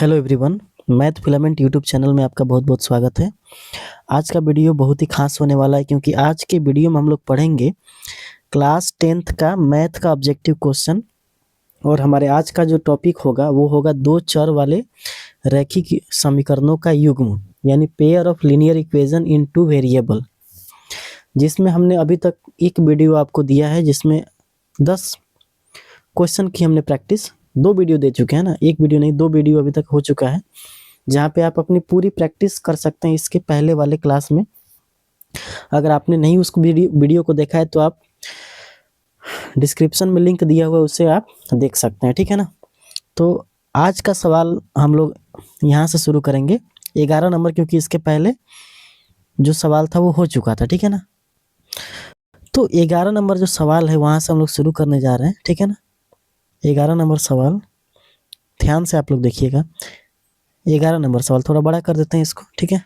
Hello everyone, math filament YouTube channel में आपका बहुत बहुत स्वागत है। आज का वीडियो बहुत ही खास होने वाला है क्योंकि आज के वीडियो में हम लोग पढ़ेंगे क्लास 10th का मैथ का ऑब्जेक्टिव क्वेश्चन। और हमारे आज का जो टॉपिक होगा वो होगा दो चर वाले रैखिक समीकरणों का युग्म, यानी pair of linear equation in two variable, जिसमें हमने अभी तक एक वीडियो आपको दिया है जिसमें 10 क्वेश्चन की हमने प्रैक्टिस, 2 वीडियो दे चुके हैं ना, एक वीडियो नहीं 2 वीडियो अभी तक हो चुका है, जहाँ पे आप अपनी पूरी प्रैक्टिस कर सकते हैं इसके पहले वाले क्लास में। अगर आपने नहीं उस वीडियो को देखा है तो आप डिस्क्रिप्शन में लिंक दिया हुआ है, उससे आप देख सकते हैं, ठीक है ना। तो आज का सवाल हम लोग यहाँ से शुरू करेंगे 11 नंबर, क्योंकि इसके पहले जो सवाल था वो हो चुका था, ठीक है ना। तो 11 नंबर जो सवाल है वहाँ से हम लोग शुरू करने जा रहे हैं, ठीक है ना। 11 नंबर सवाल ध्यान से आप लोग देखिएगा। 11 नंबर सवाल थोड़ा बड़ा कर देते हैं इसको, ठीक है।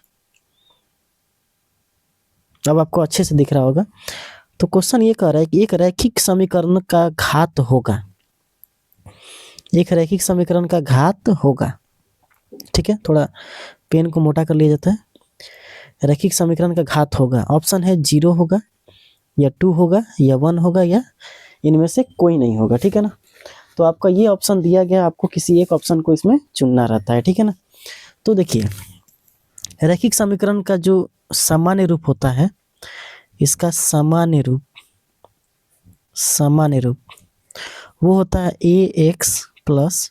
अब आपको अच्छे से दिख रहा होगा। तो क्वेश्चन ये कह रहा है कि एक रैखिक समीकरण का घात होगा, एक रैखिक समीकरण का घात होगा, ठीक है। थोड़ा पेन को मोटा कर लिया जाता है। रैखिक समीकरण का घात होगा, ऑप्शन है 0 होगा या 2 होगा या 1 होगा या इनमें से कोई नहीं होगा, ठीक है ना। तो आपका ये ऑप्शन दिया गया, आपको किसी एक ऑप्शन को इसमें चुनना रहता है, ठीक है ना। तो देखिए, रैखिक समीकरण का जो सामान्य रूप होता है, इसका सामान्य रूप वो होता है ax प्लस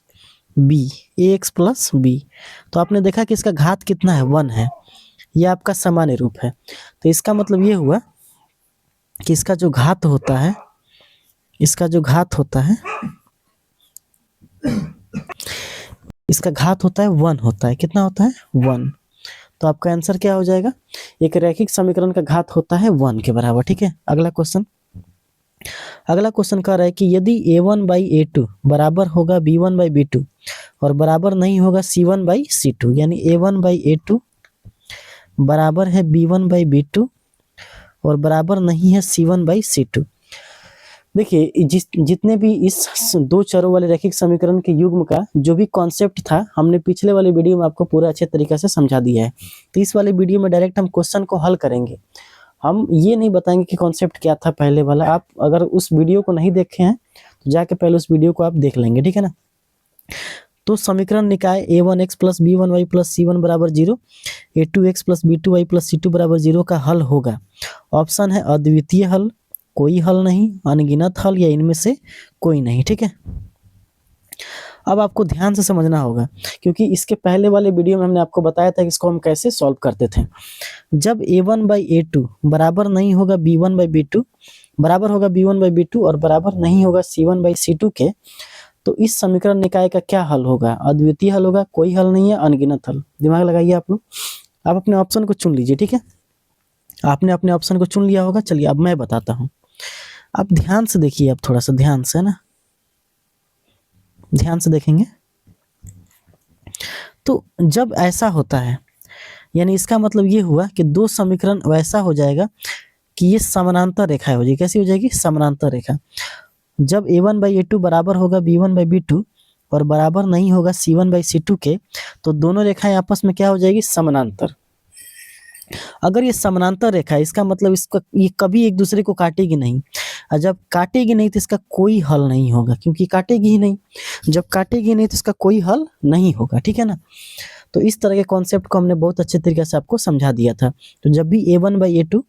b। तो आपने देखा कि इसका घात कितना है, 1 है, यह आपका सामान्य रूप है। तो इसका मतलब ये हुआ कि इसका जो घात होता है, इसका घात होता है 1 होता है। कितना होता है? 1। तो आपका आंसर क्या हो जाएगा? एक रैखिक समीकरण का घात होता है 1 के बराबर, ठीक है। अगला क्वेश्चन कह रहा है कि यदि a1/a2 बराबर होगा b1/b2 और बराबर नहीं होगा c1/c2, यानी a1/a2 बराबर है b1/b2 और बराबर नहीं है c1/c2। देखिए, जितने भी इस दो चरों वाले रैखिक समीकरण के युग्म का जो भी कॉन्सेप्ट था, हमने पिछले वाले वीडियो में आपको पूरा अच्छे तरीके से समझा दिया है। तो इस वाले वीडियो में डायरेक्ट हम क्वेश्चन को हल करेंगे, हम ये नहीं बताएंगे कि कॉन्सेप्ट क्या था पहले वाला। आप अगर उस वीडियो को नहीं देखे हैं तो जाके पहले उस वीडियो को आप देख लेंगे, ठीक है ना। तो समीकरण निकाय a1x plus b1y plus c1 बराबर 0, a2x plus b2y plus c2 बराबर 0 का हल होगा। ऑप्शन है अद्वितीय हल, कोई हल नहीं, अनगिनत हल या इनमें से कोई नहीं, ठीक है। अब आपको ध्यान से समझना होगा, क्योंकि इसके पहले वाले वीडियो में हमने आपको बताया था कि इसको हम कैसे सॉल्व करते थे। जब a1/a2 बराबर नहीं होगा b1/b2, बराबर होगा b1/b2 और बराबर नहीं होगा c1/c2 के, तो इस समीकरण निकाय का क्या हल होगा? अद्वितीय हल होगा, कोई हल नहीं है, अनगिनत हल। दिमाग लगाइए आप लोग। आप अपने ऑप्शन को चुन लीजिए, ठीक है। आपने अपने ऑप्शन को चुन लिया होगा। चलिए अब मैं बताता हूँ, आप ध्यान से देखिए, आप थोड़ा सा ध्यान से ना, ध्यान से देखेंगे तो जब ऐसा होता है, यानी इसका मतलब ये हुआ कि दो समीकरण वैसा हो जाएगा कि ये समानांतर रेखा हो जाएगी। कैसी हो जाएगी? समानांतर रेखा। जब a1/a2 बराबर होगा b1/b2 और बराबर नहीं होगा c1/c2 के, तो दोनों रेखाएं आपस में क्या हो जाएगी? समानांतर। अगर ये समानांतर रेखा है, इसका मतलब इसका ये कभी एक दूसरे को काटेगी नहीं, और जब काटेगी नहीं तो इसका कोई हल नहीं होगा, क्योंकि काटेगी ही नहीं। जब काटेगी नहीं तो इसका कोई हल नहीं होगा, ठीक है ना। तो इस तरह के कॉन्सेप्ट को हमने बहुत अच्छे तरीके से आपको समझा दिया था। तो जब भी a1/a2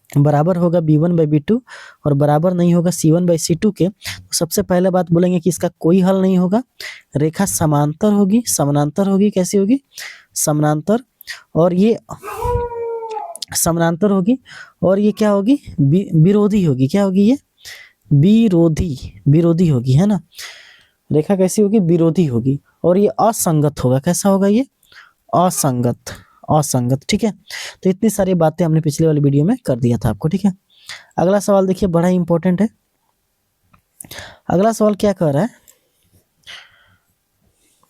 बराबर होगा b1/b2 और बराबर नहीं होगा c1/c2 के, तो सबसे पहले बात बोलेंगे कि इसका कोई हल नहीं होगा, रेखा समानांतर होगी। कैसी होगी? समानांतर। और ये समानांतर होगी और ये क्या होगी? विरोधी होगी। क्या होगी ये? विरोधी होगी, है ना। रेखा कैसी होगी? विरोधी होगी। और ये असंगत होगा। कैसा होगा ये? असंगत, ठीक है। तो इतनी सारी बातें हमने पिछले वाले वीडियो में कर दिया था आपको, ठीक है। अगला सवाल देखिए, बड़ा ही इंपॉर्टेंट है। अगला सवाल क्या कह रहा है?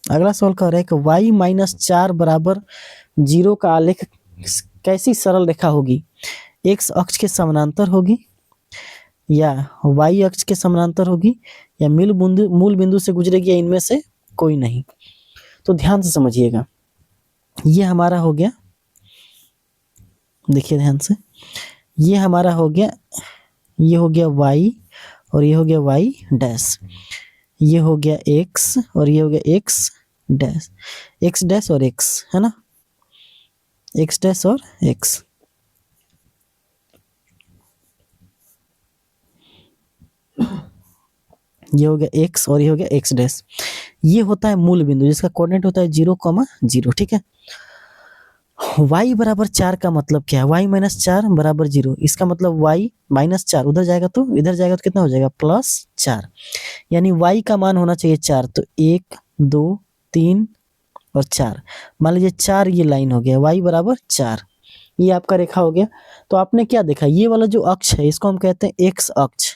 अगला सवाल कह रहा है कि y-4 बराबर 0 का आलेख कैसी सरल रेखा होगी? x अक्ष के समानांतर होगी या y अक्ष के समानांतर होगी या मूल बिंदु से गुजरेगी या इनमें से कोई नहीं। तो ध्यान से समझिएगा, ये हमारा हो गया, देखिए ध्यान से, ये हमारा हो गया, ये हो गया y और ये हो गया y डैश, ये हो गया x और ये हो गया x डैश, x डैश और x है ना, x डैश और x। ये हो गया x और ये हो गया x डैश। ये होता है मूल बिंदु जिसका कोऑर्डिनेट होता है 0,0, ठीक है। y बराबर 4 का मतलब क्या है, y माइनस 4 बराबर 0, इसका मतलब y माइनस 4 उधर जाएगा तो इधर जाएगा तो कितना हो जाएगा +4, यानी y का मान होना चाहिए 4, तो 1 2 3 और 4, मान लीजिए 4 ये लाइन हो गया, y बराबर 4, ये आपका रेखा हो गया। तो आपने क्या देखा, ये वाला जो अक्ष है इसको हम कहते हैं x अक्ष,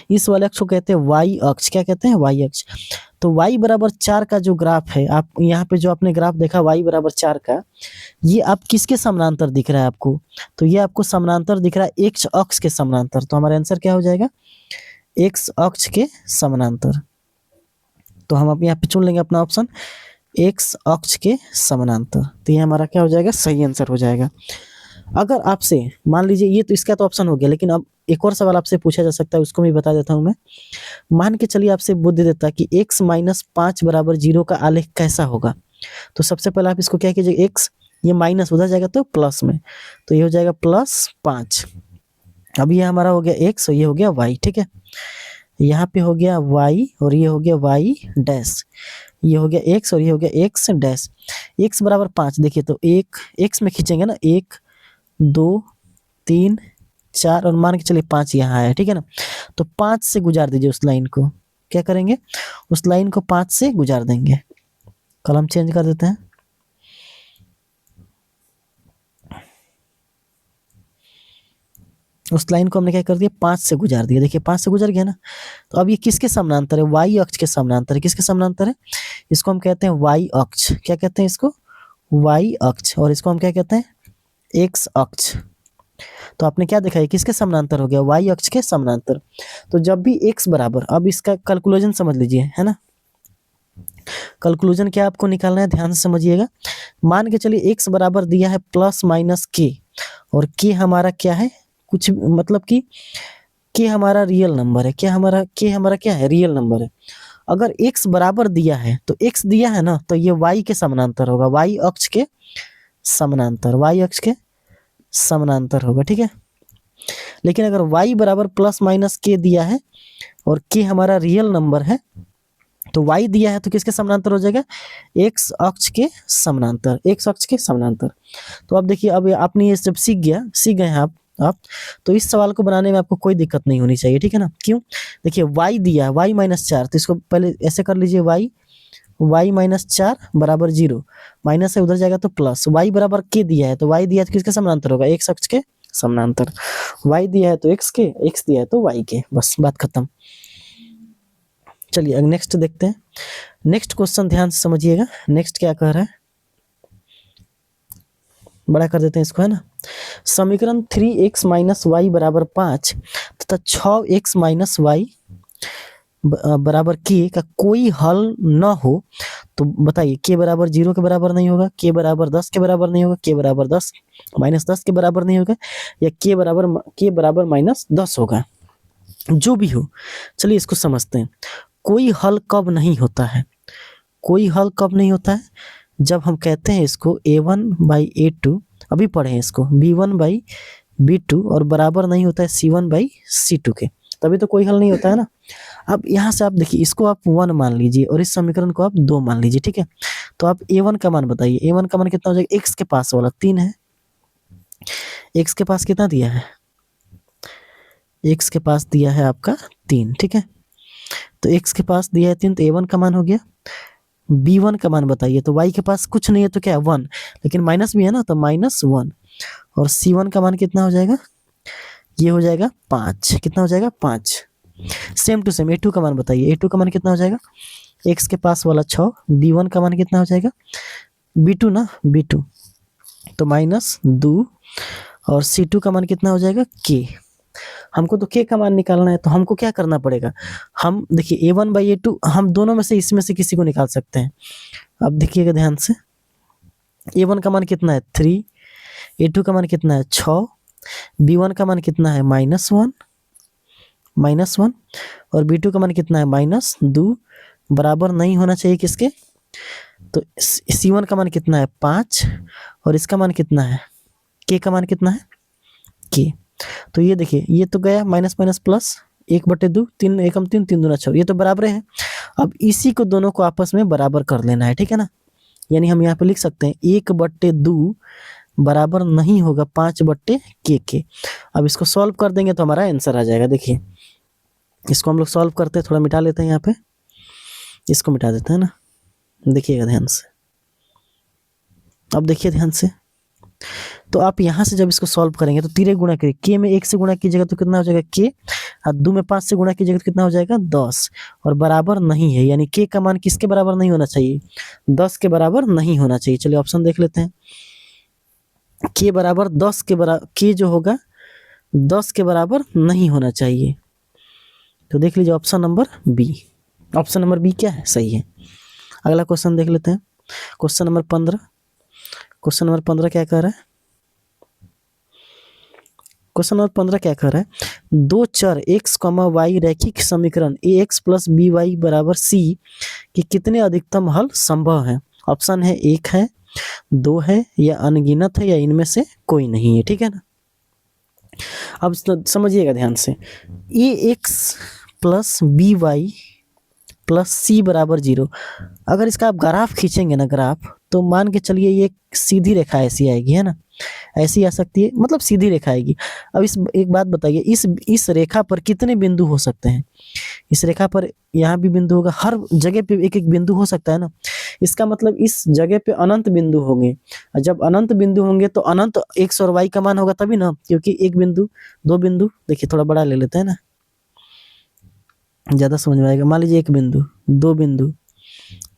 इस वाले अक्ष को कहते हैं y अक्ष, क्या कहते हैं y अक्ष। तो y बराबर 4 का जो ग्राफ है, आप यहाँ पे जो आपने ग्राफ देखा y बराबर 4 का, ये आप किसके समानांतर दिख रहा है आपको, तो ये आपको समानांतर दिख रहा है x अक्ष के समानांतर। तो हमारा आंसर क्या हो जाएगा, x अक्ष के समानांतर। तो हम अब यहाँ पे चुन लेंगे अपना ऑप्शन x अक्ष के समानांतर, तो ये हमारा क्या हो जाएगा, सही आंसर हो जाएगा। अगर आपसे मान लीजिए, ये तो इसका तो ऑप्शन हो गया, लेकिन अब एक और सवाल आपसे पूछा जा सकता है, उसको मैं बता देता हूं मैं। मान के चलिए आपसे बुद्धि देता कि x माइनस 5 बराबर 0 का आलेख कैसा होगा। तो सबसे पहले आप इसको क्या कीजिए, x ये माइनस उधर जाएगा तो प्लस में, तो ये हो जाएगा +5। अब ये हमारा हो गया x और ये हो गया y, ठीक है। यहाँ पे हो गया y और ये हो गया y डैश, ये हो गया x और ये हो गया x डैश। x बराबर 5, देखिए तो एक x में खींचेंगे ना, 1 2 3 4 और मान के चलिए 5 यहाँ है, ठीक है ना। तो 5 से गुजार दीजिए उस लाइन को, क्या करेंगे, उस लाइन को 5 से गुजार देंगे। कलम चेंज कर देते हैं, उस लाइन को हमने क्या कर दिया, 5 से गुजार दिया, देखिए 5 से गुजर गया ना। तो अब ये किसके समानांतर है, y अक्ष के समानांतर है। किसके समानांतर है, इसको हम कहते हैं y अक्ष, क्या कहते हैं इसको, y अक्ष, और इसको हम क्या कहते हैं, x अक्ष। तो आपने क्या देखा है, किसके समानांतर हो गया, y अक्ष के समानांतर। तो जब भी x बराबर, अब इसका कैलकुलेशन समझ लीजिए, है ना, कैलकुलेशन क्या आपको निकालना है, ध्यान से समझिएगा। मान के चलिए x बराबर दिया है प्लस माइनस k, और k हमारा क्या है, कुछ मतलब कि k हमारा रियल नंबर है, क्या हमारा k हमारा क्या है, रियल नंबर है। अगर x बराबर दिया है तो x दिया है ना, तो ये y के समानांतर होगा, y अक्ष के समानांतर, y अक्ष के समानांतर होगा, ठीक है। लेकिन अगर y बराबर प्लस माइनस k दिया है और k हमारा रियल नंबर है, तो y दिया है तो किसके समानांतर हो जाएगा, x अक्ष के समानांतर, x अक्ष के समानांतर। तो अब देखिए, अब आपने ये सब सीख गए हैं आप, तो इस सवाल को बनाने में आपको कोई दिक्कत नहीं होनी चाहिए, ठीक है ना। क्यों, देखिए y दिया है y माइनस 4, तो इसको पहले ऐसे कर लीजिए, y माइनस 4 बराबर 0, माइनस से उधर जाएगा तो प्लस, y बराबर k दिया है, तो y दिया है तो किसके समानांतर होगा, x अक्ष के समानांतर, y दिया है तो x के, x दिया है तो y के, बस बात खत्म। चलिए नेक्स्ट देखते हैं, नेक्स्ट क्वेश्चन ध्यान से समझिएगा, नेक्स्ट क्या कह रहा है, बड़ा कर देते हैं इसको, है ना। समीकरण 3x माइनस वाई बराबर 5 तथा 6x माइनस वाई बराबर k का कोई हल न हो, तो बताइए k बराबर 0 के बराबर नहीं होगा, k बराबर 10 के बराबर नहीं होगा, k बराबर 10 माइनस 10 के बराबर नहीं होगा, या k बराबर माइनस 10 होगा, जो भी हो। चलिए इसको समझते हैं। कोई हल कब नहीं होता है, कोई हल कब नहीं होता है, जब हम कहते हैं इसको a1/a2, अभी पढ़े हैं इसको, b1/b2 और बराबर नहीं होता है c1/c2 के, तभी तो कोई हल नहीं होता है ना। अब यहाँ से आप देखिए, इसको आप 1 मान लीजिए और इस समीकरण को आप 2 मान लीजिए, ठीक है। तो आप a1 का मान बताइए, a1 का मान कितना हो जाएगा, x के पास वाला 3 है, x के पास कितना दिया है, x के पास दिया है आपका 3, ठीक है। तो x के पास दिया है 3, तो a1 का मान हो गया। b1 का मान बताइए, तो y के पास कुछ नहीं है तो क्या है 1, लेकिन माइनस भी है ना, तो -1, और c1 का मान कितना हो जाएगा, ये हो जाएगा 5, कितना हो जाएगा 5। सेम टू सेम a2 का मान बताइए, a2 का मान कितना हो जाएगा, x के पास वाला 6, b1 का मान कितना हो जाएगा, b2 ना, b2 तो -2, और c2 का मान कितना हो जाएगा k, हमको तो के का मान निकालना है, तो हमको क्या करना पड़ेगा, हम देखिए A1/A2 हम दोनों में से इसमें से किसी को निकाल सकते हैं। अब देखिएगा ध्यान से, A1 का मान कितना है 3, A2 का मान कितना है 6, B1 का मान कितना है -1 और B2 का मान कितना है -2, बराबर नहीं होना चाहिए किसके, तो C1 का मान कितना है 5 और इसका मान कितना है, K का मान कितना है K। तो ये देखिए, ये तो गया माइनस माइनस प्लस, 1/2, 3 एकम 3, 3 दूना 6, ये तो बराबर है। अब इसी को दोनों को आपस में बराबर कर लेना है, ठीक है ना। यानी हम यहाँ पे लिख सकते हैं 1/2 बराबर नहीं होगा 5/K के। अब इसको सॉल्व कर देंगे तो हमारा आंसर आ जाएगा। देखिए इसको हम लोग सॉल्व करते हैं, थोड़ा मिटा लेते हैं, यहाँ पे इसको मिटा देते हैं ना। देखिएगा ध्यान से, अब देखिए ध्यान से, तो आप यहाँ से जब इसको सॉल्व करेंगे तो 3 गुणा करिए, के में 1 से गुणा कीजिएगा तो कितना हो जाएगा के, और 2 में 5 से गुणा कीजिएगा तो कितना हो जाएगा 10, और बराबर नहीं है, यानी के का मान किसके बराबर नहीं होना चाहिए, 10 के बराबर नहीं होना चाहिए। चलिए ऑप्शन देख लेते हैं, के बराबर 10 के बराबर, के जो होगा 10 के बराबर नहीं होना चाहिए। तो देख लीजिए option number B, option number B क्या है, सही है। अगला क्वेश्चन देख लेते हैं, क्वेश्चन नंबर 15। क्वेश्चन नंबर 15 क्या कह रहा है, क्वेश्चन नंबर 15 क्या कह रहा है, दो चर x, y रैखिक समीकरण ax + by = c कि कितने अधिकतम हल संभव है। ऑप्शन है 1 है, 2 है, या अनगिनत है, या इनमें से कोई नहीं है, ठीक है ना। अब समझिएगा ध्यान से, ax + by + c = 0। अगर इसका आप ग्राफ खींचेंगे ना, ग्राफ, तो मान के चलिए ये सीधी रेखा ऐसी आएगी, है ना, ऐसी आ सकती है, मतलब सीधी रेखा आएगी। अब इस एक बात बताइए, इस रेखा पर कितने बिंदु हो सकते हैं। इस रेखा पर यहाँ भी बिंदु होगा, हर जगह पे एक एक बिंदु हो सकता है ना। इसका मतलब इस जगह पे अनंत बिंदु होंगे, और जब अनंत बिंदु होंगे तो अनंत x और y का मान होगा तभी ना, क्योंकि एक बिंदु, दो बिंदु, देखिए थोड़ा बड़ा ले लेते हैं ना, ज्यादा समझ में आएगा। मान लीजिए 1 बिंदु, 2 बिंदु,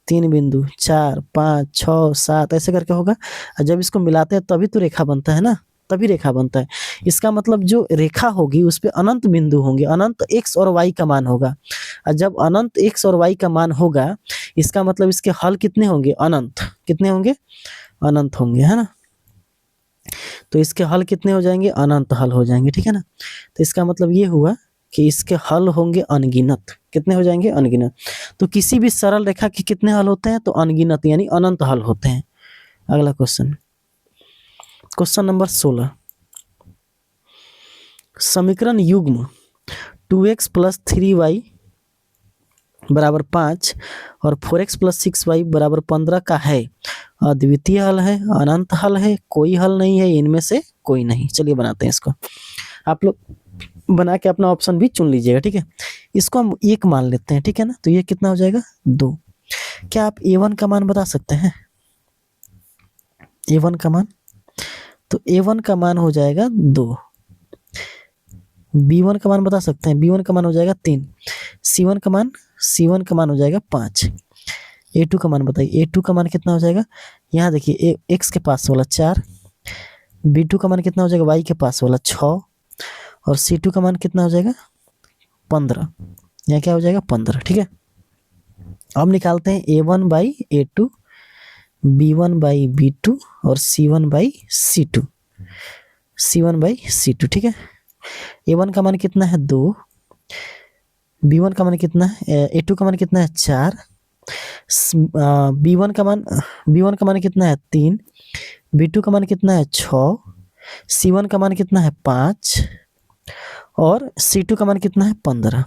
3 बिंदु, 4, 5, 6, 7 ऐसे करके होगा, और जब इसको मिलाते हैं तभी तो रेखा बनता है ना, तभी रेखा बनता है। इसका मतलब जो रेखा होगी उस पे अनंत बिंदु होंगे, अनंत x और y का मान होगा, और जब अनंत x और y का मान होगा, इसका मतलब इसके हल कितने होंगे, अनंत, कितने होंगे, अनंत होंगे, है ना। तो इसके हल कितने हो जाएंगे, अनंत हल हो जाएंगे, ठीक है ना। तो इसका मतलब ये हुआ कि इसके हल होंगे अनगिनत, कितने हो जाएंगे, अनगिनत। तो किसी भी सरल रेखा के कितने हल होते हैं, तो अनगिनत, यानी अनंत हल होते हैं। अगला क्वेश्चन, क्वेश्चन नंबर 16, समीकरण युग्म 2x + 3y = 5 और 4x + 6y = 15 का है, अद्वितीय हल है, अनंत हल है, कोई हल नहीं है, इनमें से कोई नहीं। चलिए बनाते हैं इसको, आप लोग बना के अपना ऑप्शन भी चुन लीजिएगा, ठीक है। इसको हम 1 मान लेते हैं, ठीक है ना, तो ये कितना हो जाएगा 2। क्या आप A1 का मान बता सकते हैं, A1 का मान, तो A1 का मान हो जाएगा 2। B1 का मान बता सकते हैं, B1 का मान हो जाएगा 3। C1 का मान हो जाएगा 5। A2 का मान बताइए, A2 का मान कितना हो जाएगा, यहाँ देखिए x के पास वाला 4, B2 का मान कितना हो जाएगा, y के पास वाला 6, और C2 का मान कितना हो जाएगा 15, यहाँ क्या हो जाएगा 15, ठीक है। अब निकालते हैं A1/A2, B1/B2 और C1/C2, ठीक है। A1 का मान कितना है 2, B1 का मान कितना है, A2 का मान कितना है 4, B1 का मान कितना है 3, B2 का मान कितना है 6, C1 का मान कितना है 5, और C2 का मान कितना है 15।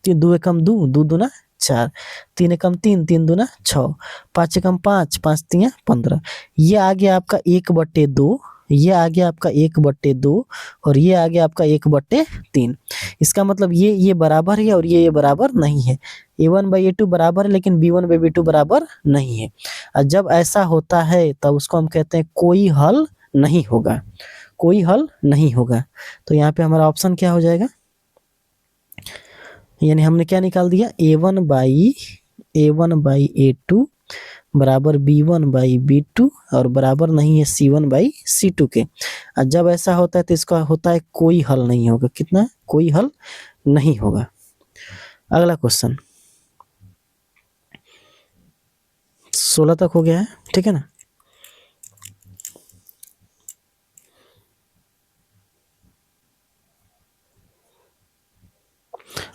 2 एकम 2, 2 दूना 4, 3 एकम 3, 3 दूना 6, 5 एकम 5, 5 3 15। ये आ गया आपका 1/2, ये आ गया आपका 1/2, और ये आ गया आपका 1/3। इसका मतलब ये बराबर है और ये बराबर नहीं है। A1/A2 बराबर है, लेकिन B1/B2 बराबर नहीं है। और जब ऐसा होता है तब उसको हम कहते हैं कोई हल नहीं होगा, कोई हल नहीं होगा। तो यहाँ पे हमारा ऑप्शन क्या हो जाएगा, यानी हमने क्या निकाल दिया, A1/A2 A1/A2 बराबर B1/B2 और बराबर नहीं है C1/C2 के। और जब ऐसा होता है तो इसका होता है कोई हल नहीं होगा। कितना? कोई हल नहीं होगा। अगला क्वेश्चन 16 तक हो गया है, ठीक है ना।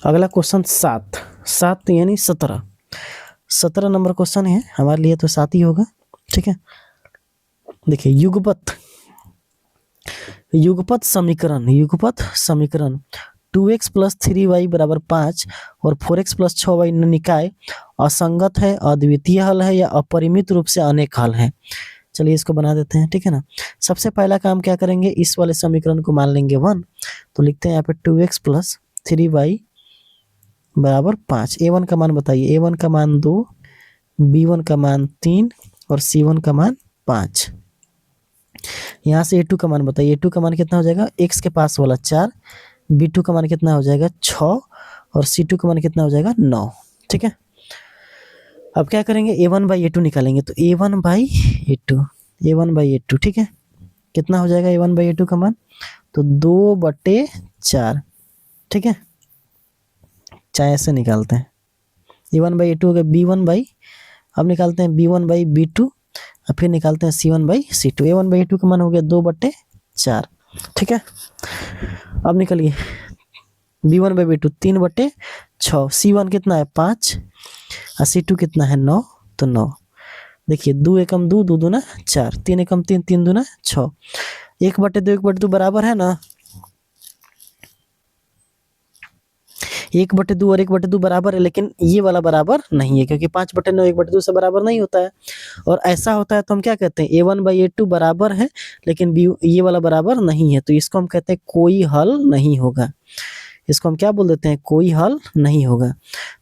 अगला क्वेश्चन 7 यानी 17 नंबर क्वेश्चन है हमारे लिए, तो 7 ही होगा, ठीक है। देखिए युगपत समीकरण 2x + 3y = 5 और 4x + 6y निकाय असंगत है, अद्वितीय हल है या अपरिमित रूप से अनेक हल है। चलिए इसको बना देते हैं, ठीक है ना। सबसे पहला काम क्या करेंगे, इस वाले समीकरण को मान लेंगे 1, तो लिखते हैं यहाँ पे 2x + 3y = 5। a1 का मान बताइए। a1 का मान 2, b1 का मान 3 और c1 का मान 5। यहाँ से a2 का मान बताइए। a2 का मान कितना हो जाएगा, x के पास वाला 4, b2 का मान कितना हो जाएगा 6 और c2 का मान कितना हो जाएगा 9, ठीक है। अब क्या करेंगे, a1/a2 निकालेंगे, तो a1/a2, ठीक है। कितना हो जाएगा a1/a2 का मान, तो 2/4, ठीक है। चाहे ऐसे निकालते हैं, a1/a2 हो गया b1/, अब निकालते हैं b1/b2 और फिर निकालते हैं c1/c2। a1/a2 का मान हो गया 2/4, ठीक है। अब निकलिए b1/b2 3/6, c1 कितना है 5 और c2 कितना है 9, तो 9। देखिए 2 एकम 2, 2 दूना 4, 3 एकम 3, 3 दूना 6, 1/2 बराबर है ना। 1/2 और 1/2 बराबर है, लेकिन ये वाला बराबर नहीं है, क्योंकि 5/9 1/2 से बराबर नहीं होता है। और ऐसा होता है तो हम क्या कहते हैं, a1/a2 बराबर है लेकिन ये वाला बराबर नहीं है, तो इसको हम कहते हैं कोई हल नहीं होगा। इसको हम क्या बोल देते हैं, कोई हल नहीं होगा।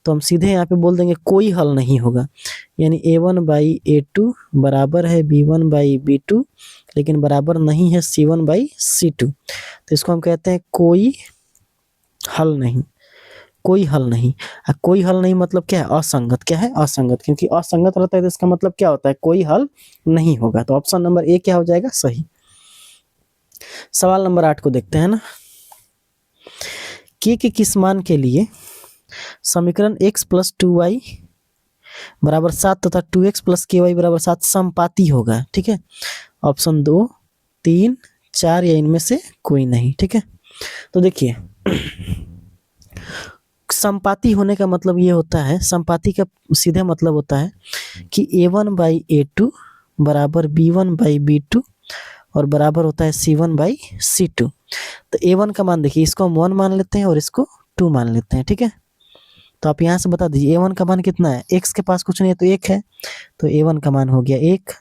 तो हम सीधे यहाँ पे बोल देंगे कोई हल नहीं होगा, यानी a1/a2 बराबर है b1/b2 लेकिन बराबर नहीं है c1/c2। तो इसको हम कहते हैं कोई हल नहीं। कोई हल नहीं, कोई हल नहीं मतलब क्या है, असंगत। क्या है, असंगत। क्योंकि असंगत रहता है तो इसका मतलब क्या होता है, कोई हल नहीं होगा। तो ऑप्शन नंबर ए क्या हो जाएगा, सही। सवाल नंबर 8 को देखते हैं ना। के किस मान के लिए समीकरण x + 2y = 7 तथा 2x + ky = 7 समपाती होगा, ठीक है। ऑप्शन 2, 3, 4 या इनमें से कोई नहीं, ठीक है। तो देखिए समपाती होने का मतलब ये होता है, समपाती का सीधे मतलब होता है कि a1/a2 बराबर b1/b2 और बराबर होता है c1/c2। तो a1 का मान देखिए, इसको हम 1 मान लेते हैं और इसको 2 मान लेते हैं, ठीक है। तो आप यहाँ से बता दीजिए a1 का मान कितना है, x के पास कुछ नहीं है तो 1 है, तो a1 का मान हो गया 1,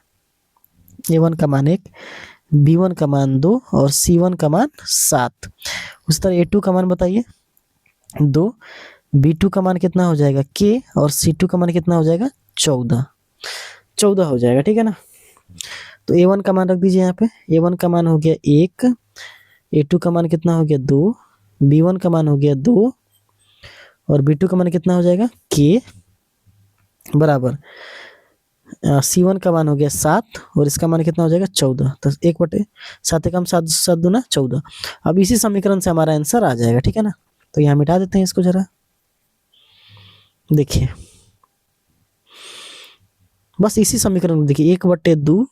a1 का मान 1, b1 का मान 2 और c1 का मान 7। उस तरह a2 का मान बताइए 2, b2 का मान कितना हो जाएगा k और c2 का मान कितना हो जाएगा 14 हो जाएगा, ठीक है ना। तो a1 का मान रख दीजिए यहाँ पे, a1 का मान हो गया 1, a2 का मान कितना हो गया 2, b1 का मान हो गया 2 और b2 का मान कितना हो जाएगा k बराबर c1 का मान हो गया 7 और इसका मान कितना हो जाएगा 14। तो 1/7 एकम 7, 7 दूना 14। अब इसी समीकरण से हमारा आंसर आ जाएगा, ठीक है ना। तो यहाँ मिटा देते हैं इसको जरा। देखिए बस इसी समीकरण को देखिए, 1/2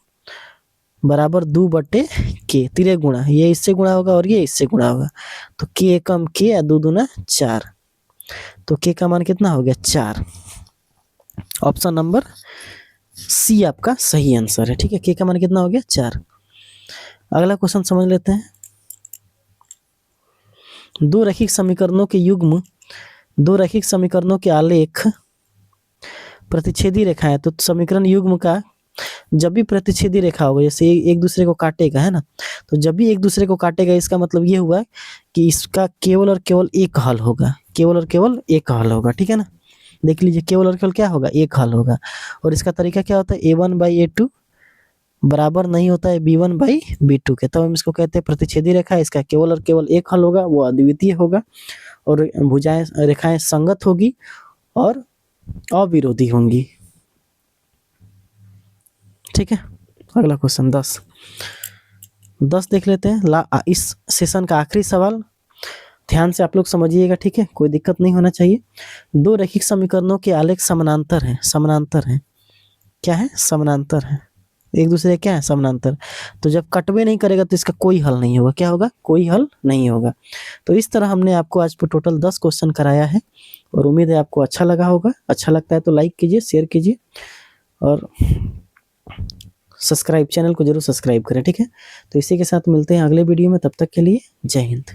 बराबर 2/k, तिरे गुणा, ये इससे गुणा होगा और ये इससे गुणा होगा, तो k एकम k या 2 दूना 4, तो k का मान कितना हो गया 4। ऑप्शन नंबर सी आपका सही आंसर है, ठीक है। k का मान कितना हो गया 4। अगला क्वेश्चन समझ लेते हैं। दो रैखिक समीकरणों के आलेख प्रतिच्छेदी रेखा है, तो समीकरण युग्म का जब भी प्रतिच्छेदी रेखा होगा, जैसे एक दूसरे को काटेगा, है ना, तो जब भी एक दूसरे को काटेगा इसका मतलब ये हुआ कि इसका केवल और केवल एक हल होगा, केवल और केवल एक हल होगा, ठीक है ना। देख लीजिए केवल और केवल क्या होगा, एक हल होगा। और इसका तरीका क्या होता है, a1/a2 बराबर नहीं होता है b1/b2 के, तब हम इसको कहते हैं प्रतिच्छेदी रेखा। इसका केवल और केवल एक हल होगा, वो अद्वितीय होगा और भुजाएं रेखाएं संगत होगी और अविरोधी होंगी। ठीक है, अगला क्वेश्चन 10 देख लेते हैं। इस सेशन का आखिरी सवाल, ध्यान से आप लोग समझिएगा, ठीक है, कोई दिक्कत नहीं होना चाहिए। दो रैखिक समीकरणों के आलेख समानांतर हैं, समानांतर हैं। क्या है? समानांतर है, एक दूसरे क्या है? समानांतर। तो जब कटवे नहीं करेगा तो इसका कोई हल नहीं होगा। क्या होगा? कोई हल नहीं होगा। तो इस तरह हमने आपको आज पर टोटल 10 क्वेश्चन कराया है और उम्मीद है आपको अच्छा लगा होगा। अच्छा लगता है तो लाइक कीजिए, शेयर कीजिए और सब्सक्राइब, चैनल को जरूर सब्सक्राइब करें। ठीक है, तो इसी के साथ मिलते हैं अगले वीडियो में, तब तक के लिए जय हिंद।